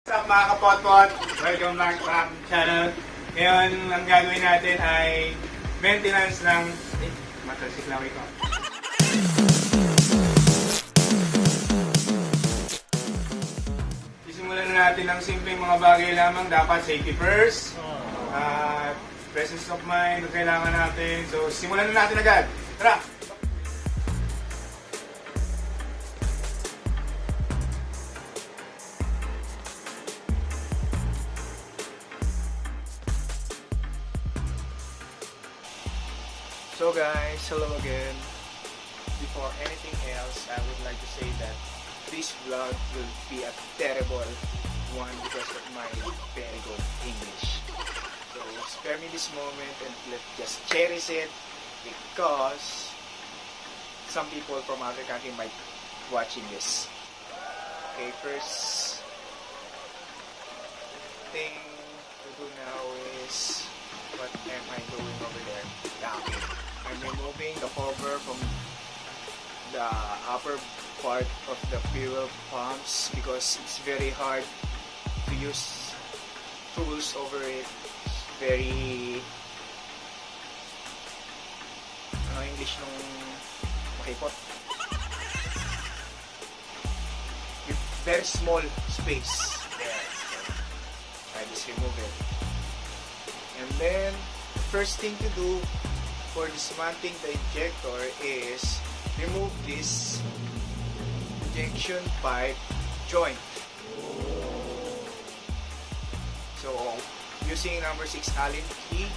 What's up mga kapotpot? Welcome back sa aking channel. Ngayon, ang gagawin natin ay maintenance ng... matalsik lang ito. Sisimulan na natin ng simpleng mga bagay lamang. Dapat safety first. Presence of mind ang kailangan natin. So, simulan na natin agad. Tara! So guys, hello again. Before anything else, I would like to say that this vlog will be a terrible one because of my very good English. So spare me this moment and let's just cherish it because some people from other country might watching this. Okay, first thing to do now is what am I doing over there? Down. I'm removing the cover from the upper part of the fuel pumps because it's very hard to use tools over it. Very English nung makipot. With very small space. There. So, I just remove it. And then first thing to do for dismantling the injector is remove this injection pipe joint. So using number 6 Allen key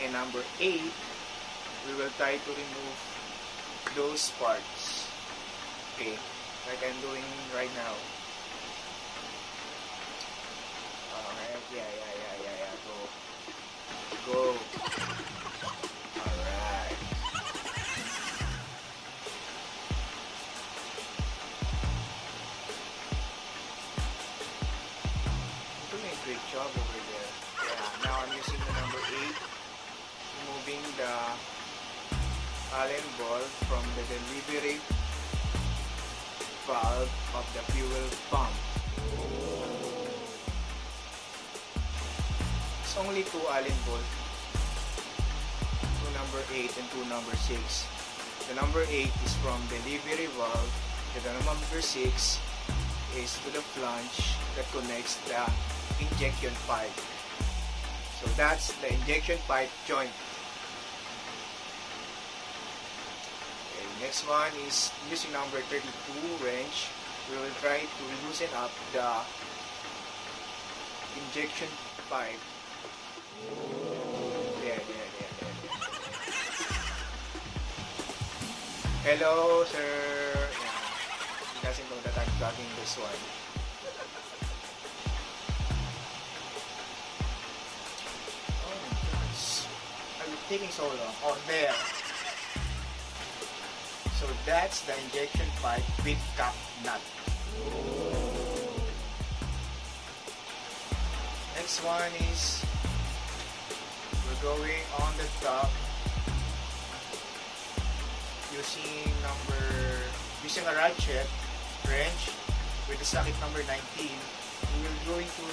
and number 8, we will try to remove those parts. Okay, like I'm doing right now. Alright, yeah. Go. Alright. I'm doing a great job over there. Yeah, now I'm using the number 8, removing the Allen ball from the delivery valve of the fuel pump. It's only 2 Allen bolts, 2 number 8 and 2 number 6. The number 8 is from delivery valve, and the number 6 is to the flange that connects the injection pipe. So that's the injection pipe joint. Okay, next one is using number 32 wrench. We will try to loosen up the injection pipe. There. Hello, sir. He doesn't know that I'm vlogging this one. Oh my goodness. Are you taking so long? Oh, there. So that's the injection pipe with cap nut. Next one is going on the top using a ratchet wrench with the socket number 19. We will going to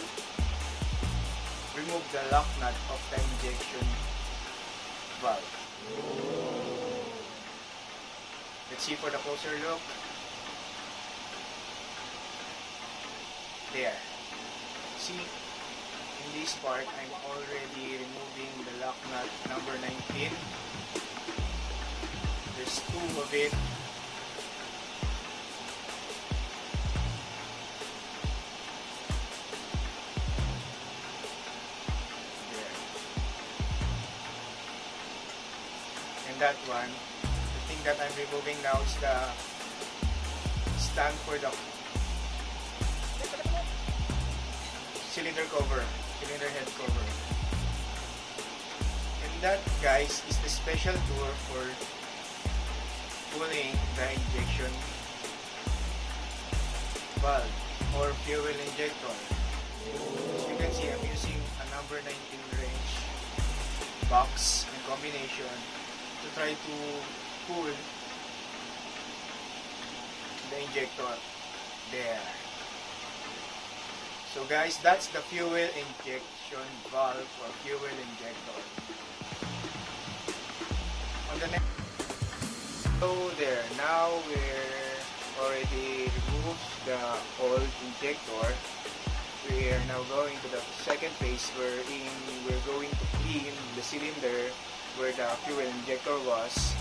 remove the lock nut of the injection valve. Let's see for the closer look. There. See? In this part, I'm already removing the lock nut number 19. There's 2 of it. There. And that one, the thing that I'm removing now is the stand for the cylinder head cover. And that, guys, is the special tool for pulling the injection valve or fuel injector. As you can see, I'm using a number 19 wrench box and combination to try to pull the injector. There. So guys, that's the fuel injection valve or fuel injector. On the next, so there, now we're already removed the old injector. We are now going to the second phase wherein we're going to clean the cylinder where the fuel injector was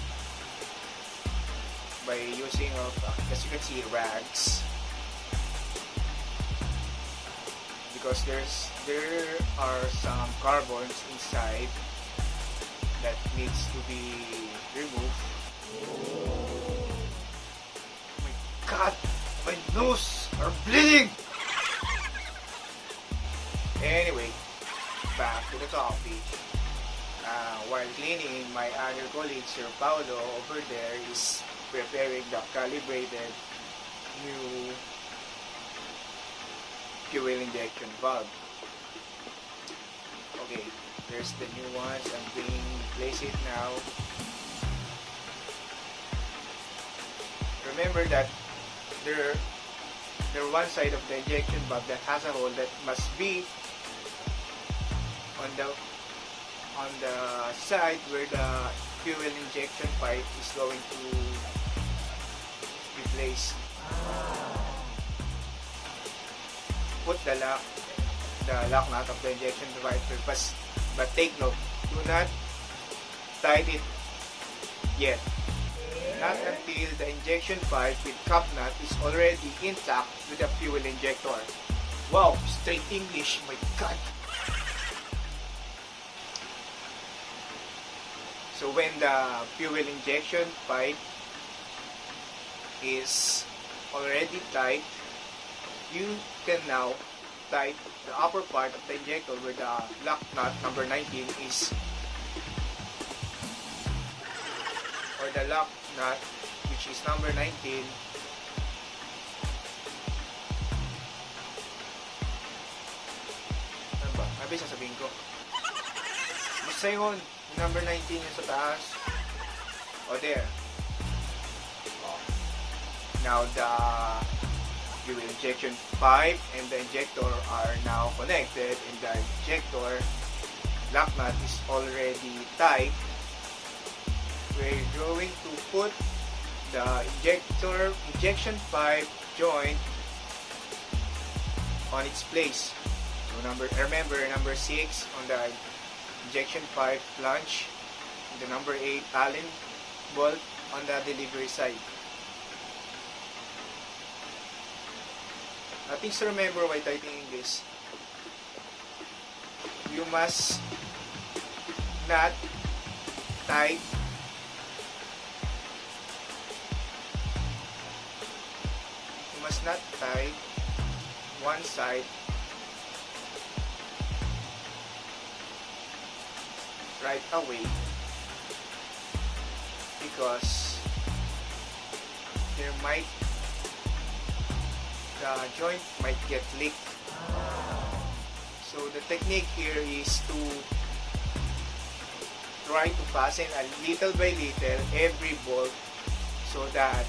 by using of, as you can see, rags. Because there are some carbons inside that needs to be removed. Oh my god, my nose are bleeding! Anyway, back to the topic. While cleaning, my other colleague, Sir Paulo, over there is preparing the calibrated new fuel injection valve. Okay, there's the new ones. I'm going to place it now. Remember that there one side of the injection valve that has a hole that must be on the side where the fuel injection pipe is going to be placed. Put the lock nut of the injection pipe, but take note, do not tighten it yet. Not until the injection pipe with cap nut is already intact with the fuel injector. Wow, straight English, my god! So when the fuel injection pipe is already tight, you can now tighten the upper part of the injector where the lock nut number 19 is, or the lock nut which is number 19. Ano ba? Ano ba sasabihin ko? Basta yun, number 19 yung sa taas. O there. Now the fuel injection pipe and the injector are now connected, and the injector lock nut is already tight. We're going to put the injection pipe joint on its place. So remember number 6 on the injection pipe flange, the number 8 Allen bolt on the delivery side. Things to remember while tightening this. You must not tight one side right away, because the joint might get leaked. So the technique here is to try to fasten a little by little every bolt so that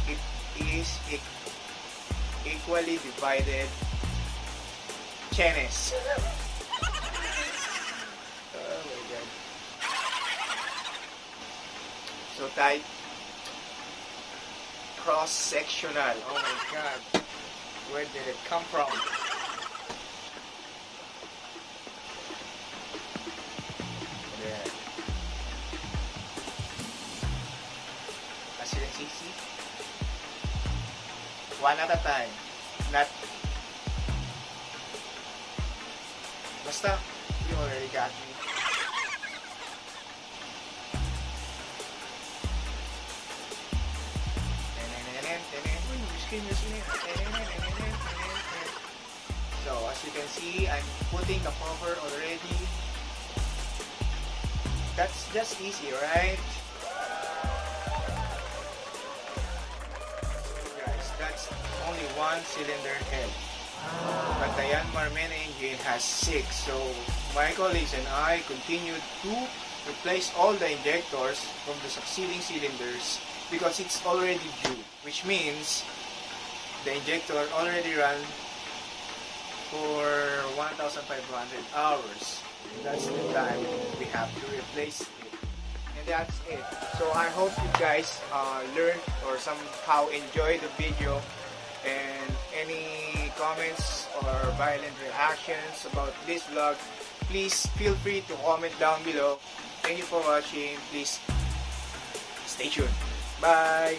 it is equally divided chains. Oh my god. So tight, cross-sectional. Oh my god. Where did it come from? There. As you can see, one at a time. Not basta, you already got me. So as you can see, I'm putting the cover already. That's just easy, right? That's only one cylinder head, but the Yanmar main engine has 6. So my colleagues and I continued to replace all the injectors from the succeeding cylinders because it's already due, which means the injector already ran for 1,500 hours. That's the time we have to replace it. And that's it. So I hope you guys learned or somehow enjoy the video, and any comments or violent reactions about this vlog, please feel free to comment down below. Thank you for watching. Please stay tuned. Bye!